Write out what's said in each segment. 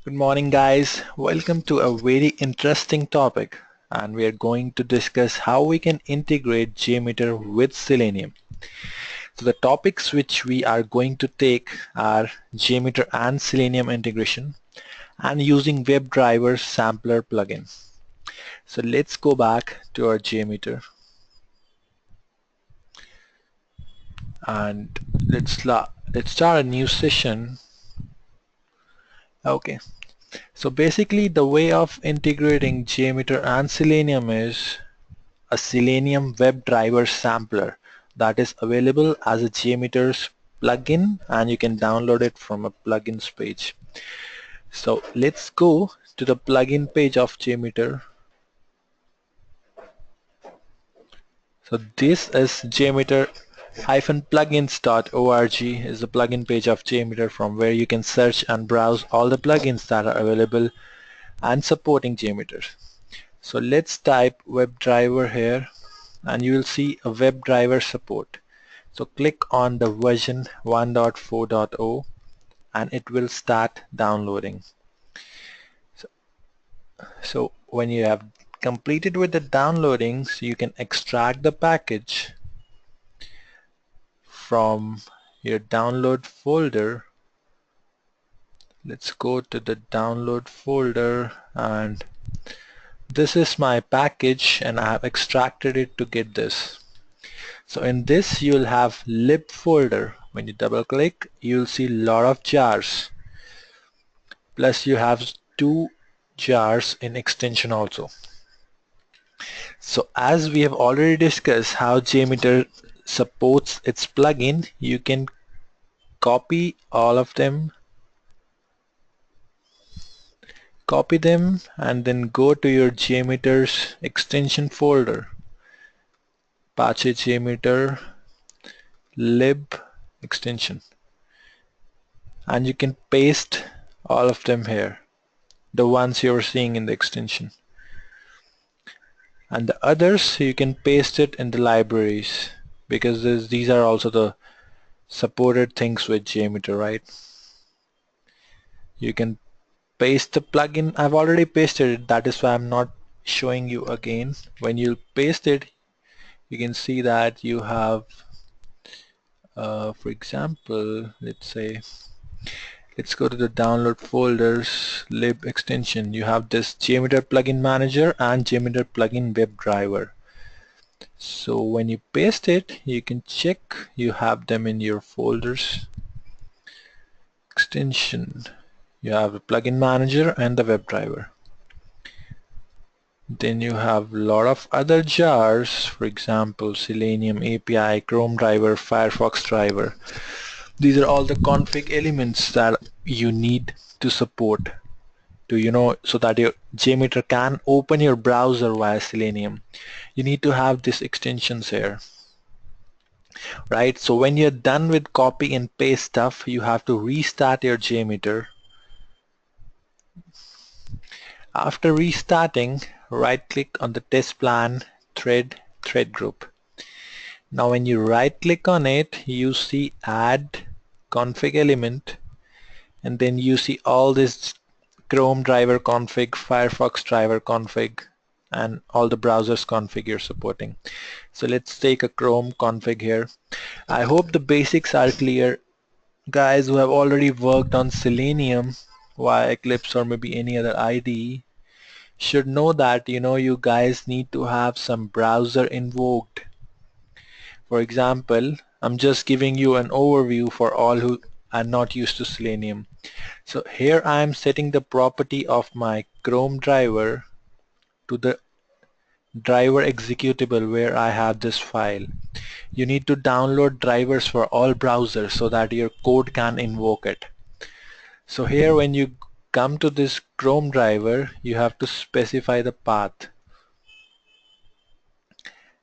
Good morning, guys. Welcome to a very interesting topic, and we are going to discuss how we can integrate Jmeter with Selenium. So the topics which we are going to take are Jmeter and Selenium integration and using WebDriver sampler plugin. So let's go back to our Jmeter and let's start a new session. Okay. So basically the way of integrating Jmeter and Selenium is a Selenium WebDriver sampler that is available as a Jmeter's plugin, and you can download it from a plugins page. So let's go to the plugin page of Jmeter. So this is jmeter-plugins.org is the plugin page of Jmeter, from where you can search and browse all the plugins that are available and supporting Jmeter. So let's type WebDriver here and you will see a WebDriver support. So click on the version 1.4.0 and it will start downloading. So when you have completed with the downloading, so you can extract the package from your download folder. Let's go to the download folder, and this is my package and I have extracted it to get this. So in this you'll have lib folder. When you double click, you'll see a lot of jars, plus you have two jars in extension also. So as we have already discussed how Jmeter supports its plugin, you can copy all of them, and then go to your Jmeter's extension folder, Apache Jmeter lib extension, and you can paste all of them here, the ones you're seeing in the extension. And the others you can paste it in the libraries, because these are also the supported things with Jmeter, right? You can paste the plugin. I've already pasted it, that is why I'm not showing you again. When you paste it, you can see that you have for example, let's go to the download folders, lib extension. You have this Jmeter plugin manager and Jmeter plugin WebDriver. So when you paste it, you can check you have them in your folders. Extension, you have the plugin manager and the WebDriver. Then you have a lot of other jars, for example Selenium API, Chrome driver, Firefox driver. These are all the config elements that you need to support to so that your Jmeter can open your browser via Selenium. You need to have these extensions here, right? So when you're done with copy and paste stuff, you have to restart your Jmeter. After restarting, right click on the test plan thread group. Now when you right click on it, you see add config element, and then you see all this Chrome driver config, Firefox driver config, and all the browsers config you're supporting. So let's take a Chrome config here. I hope the basics are clear. Guys who have already worked on Selenium via Eclipse or maybe any other IDE should know that you guys need to have some browser invoked. For example, I'm just giving you an overview for all who are not used to Selenium. So here I am setting the property of my Chrome driver to the driver executable where I have this file. You need to download drivers for all browsers so that your code can invoke it. So here when you come to this Chrome driver, you have to specify the path.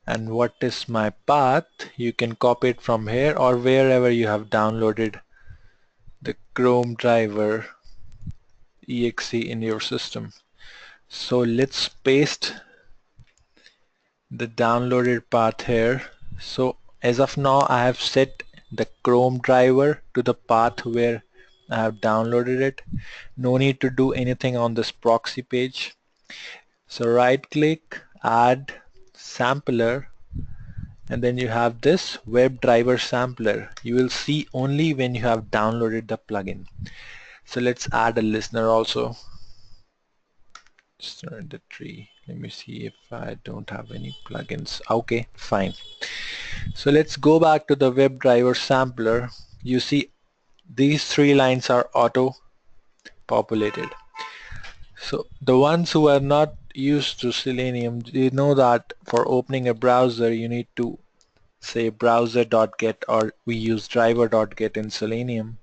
And what is my path? You can copy it from here or wherever you have downloaded the Chrome driver exe in your system. So let's paste the downloaded path here. So as of now I have set the Chrome driver to the path where I have downloaded it. No need to do anything on this proxy page. So right click, add sampler, and then you have this WebDriver sampler. You will see only when you have downloaded the plugin. So let's add a listener also. Start the tree. Let me see if I don't have any plugins. Okay, fine. So let's go back to the WebDriver sampler. You see these three lines are auto populated. So the ones who are not used to Selenium, you know that for opening a browser you need to say browser.get, or we use driver.get in Selenium.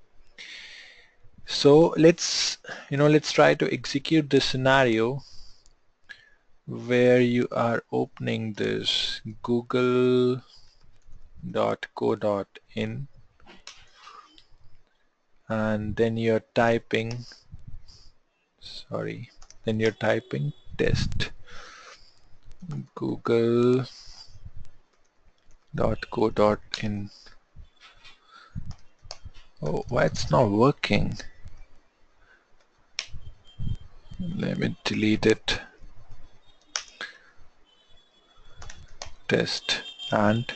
So let's try to execute this scenario where you are opening this google.co.in, and then you're typing test google.co.in. Oh, why it's not working? Let me delete it. Test, and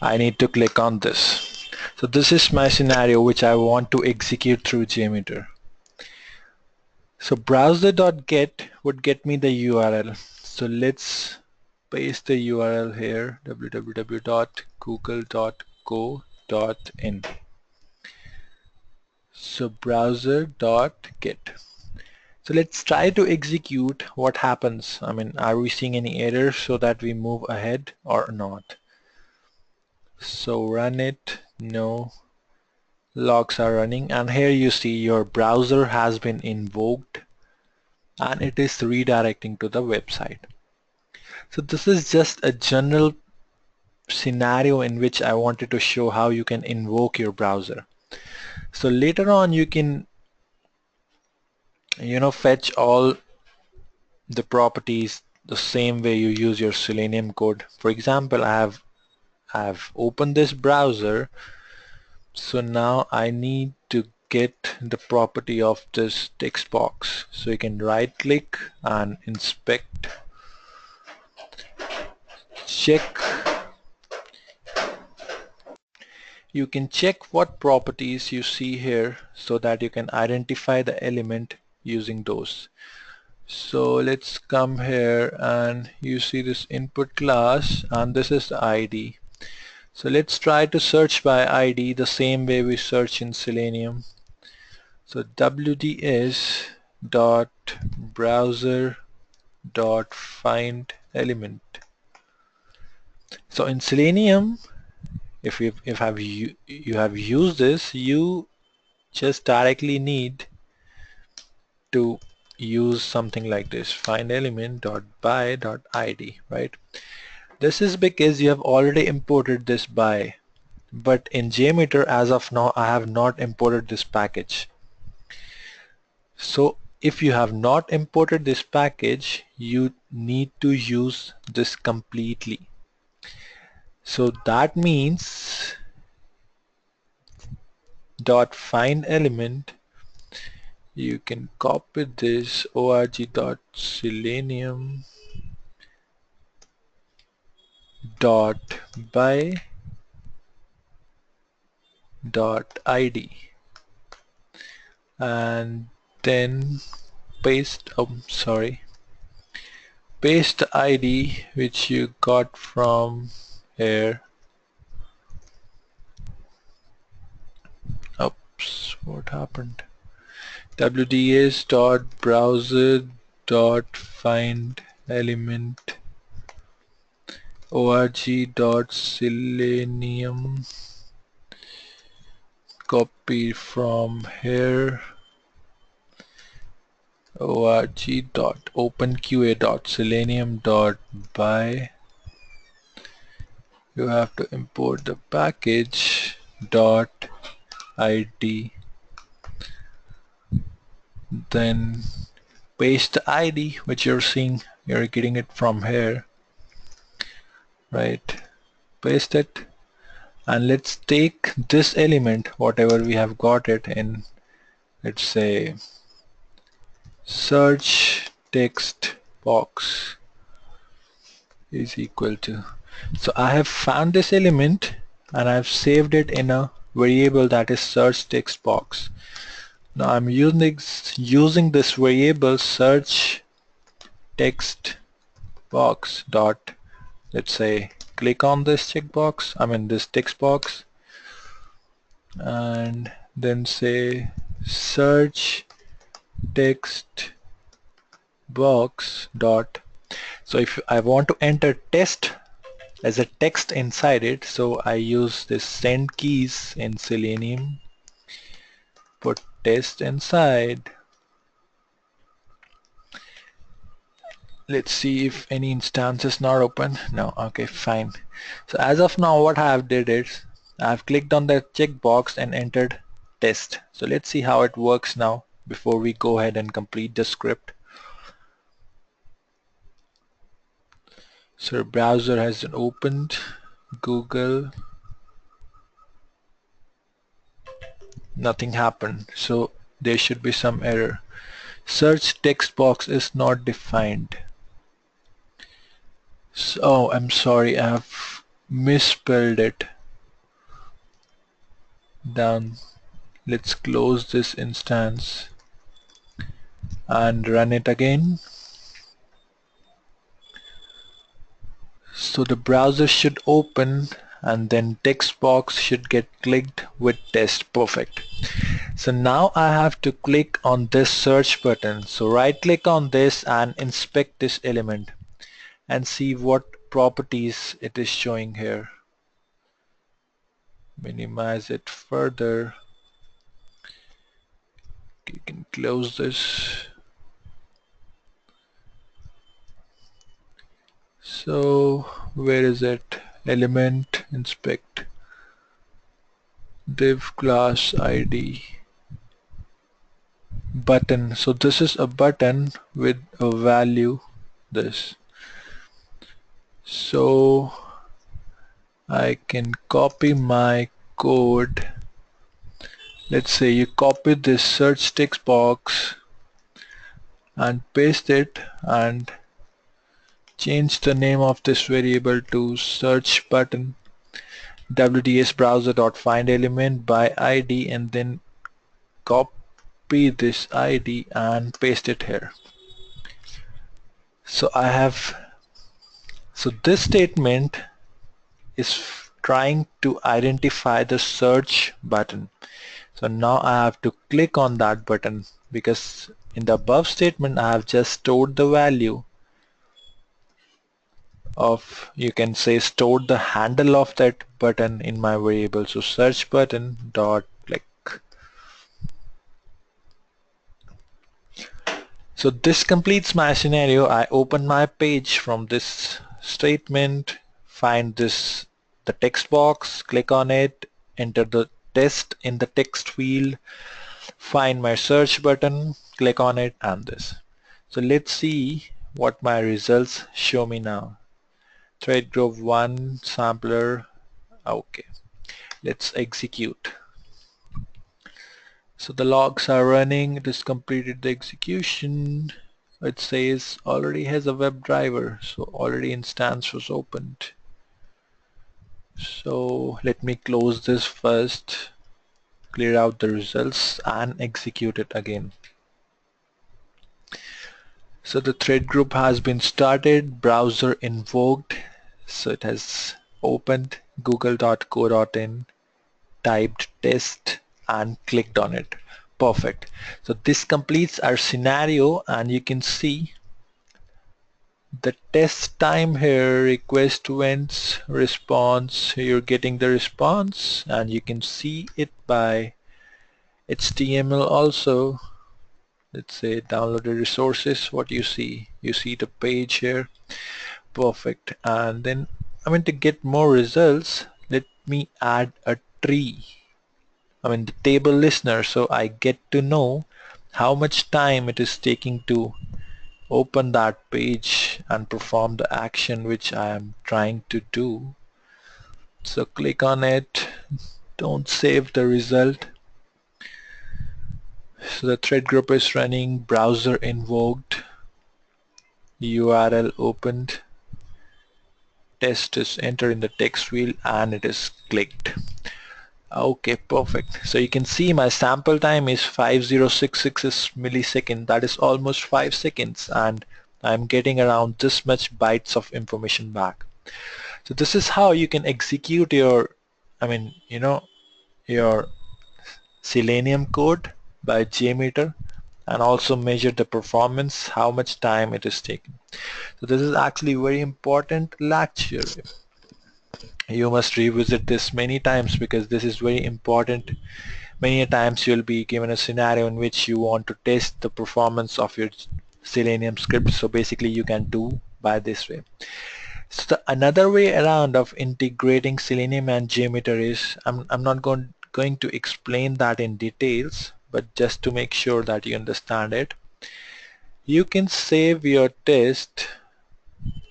I need to click on this. So this is my scenario which I want to execute through Jmeter. So browser.get would get me the URL. So let's paste the URL here, www.google.co.in. So browser.get. So let's try to execute what happens. I mean, are we seeing any errors so that we move ahead or not? So run it, no, logs are running, and here you see your browser has been invoked and it is redirecting to the website. So this is just a general scenario in which I wanted to show how you can invoke your browser. So later on you can fetch all the properties the same way you use your Selenium code. For example, I've opened this browser, so now I need to get the property of this text box. So you can right click and inspect, check. You can check what properties you see here so that you can identify the element using those. So let's come here and you see this input class, and this is the ID. So let's try to search by ID the same way we search in Selenium. So wds dot browser dot find element. So in Selenium, if you have used this, you just directly need to use something like this, find element dot by dot id, right? This is because you have already imported this by, but in Jmeter as of now I have not imported this package. So if you have not imported this package, you need to use this completely. So that means dot find element, you can copy this org.selenium dot by dot id and then paste paste the ID which you got from here. Oops, what happened? wds dot browser dot find element org dot selenium, copy from here, org dot openqa dot selenium dot by. You have to import the package dot id, then paste the id which you're seeing, you're getting it from here, right? Paste it, and let's take this element, whatever we have got it in, let's say search text box is equal to. So I have found this element and I've saved it in a variable that is search text box. Now I'm using this variable search text box dot, let's say click on this checkbox, this text box, and then say search text box dot. So if I want to enter test as a text inside it, so I use this send keys in Selenium, put test inside. Let's see if any instance is not open. No, okay, fine. So as of now what I have did is I have clicked on the checkbox and entered test. So let's see how it works now before we go ahead and complete the script. So browser has been opened, Google, nothing happened. So there should be some error. Search text box is not defined. So, oh, I'm sorry, I have misspelled it down. Let's close this instance and run it again. So the browser should open and then text box should get clicked with test. Perfect. So now I have to click on this search button. So right click on this and inspect this element and see what properties it is showing here. Minimize it further. You can close this. So where is it? Element, inspect, div class ID, button. So this is a button with a value this. So I can copy my code. Let's say you copy this search text box and paste it and change the name of this variable to search button wds browser.find element by id, and then copy this id and paste it here. So this statement is trying to identify the search button. So now I have to click on that button because in the above statement I have just stored the value of, you can say, stored the handle of that button in my variable. So search button dot click. So this completes my scenario. I open my page from this statement, find the text box, click on it, enter the test in the text field, find my search button, click on it, and this. So let's see what my results show me now. Thread group 1 sampler. Okay, let's execute. So the logs are running. It has completed the execution. It says already has a web driver, so already instance was opened. So let me close this first, clear out the results and execute it again. So the thread group has been started, browser invoked, so it has opened google.co.in, typed test and clicked on it. Perfect. So this completes our scenario, and you can see the test time here, request went response, you're getting the response and you can see it by HTML also. Let's say downloaded resources, what you see the page here. Perfect. And then to get more results, let me add a tree, the table listener, so I get to know how much time it is taking to open that page and perform the action which I am trying to do. So click on it, don't save the result. So the thread group is running, browser invoked, URL opened, test is entered in the text field, and it is clicked. Okay, perfect. So you can see my sample time is 5066 millisecond. That is almost 5 seconds, and I'm getting around this much bytes of information back. So this is how you can execute your, your Selenium code by Jmeter, and also measure the performance, how much time it is taking. So this is actually very important lecture. You must revisit this many times because this is very important. Many a times you'll be given a scenario in which you want to test the performance of your Selenium script. So basically you can do by this way. So another way around of integrating Selenium and Jmeter is, I'm not going to explain that in details, but just to make sure that you understand it, you can save your test.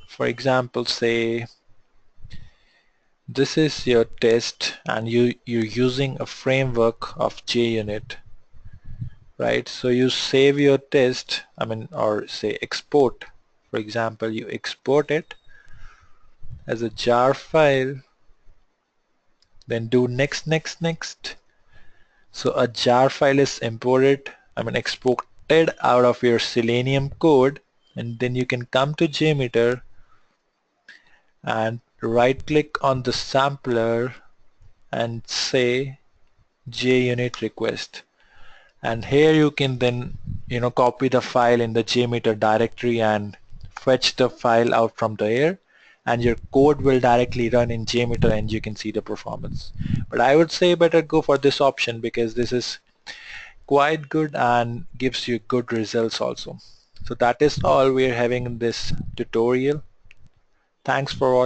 For example, say this is your test and you're using a framework of JUnit, right? So you save your test, or say export. For example, you export it as a jar file, then do next, next, next. So a jar file is exported out of your Selenium code, and then you can come to Jmeter and right click on the sampler and say JUnit request. And here you can then copy the file in the Jmeter directory and fetch the file out from there, and your code will directly run in Jmeter and you can see the performance. But I would say better go for this option because this is quite good and gives you good results also. So that is all we're having in this tutorial. Thanks for watching.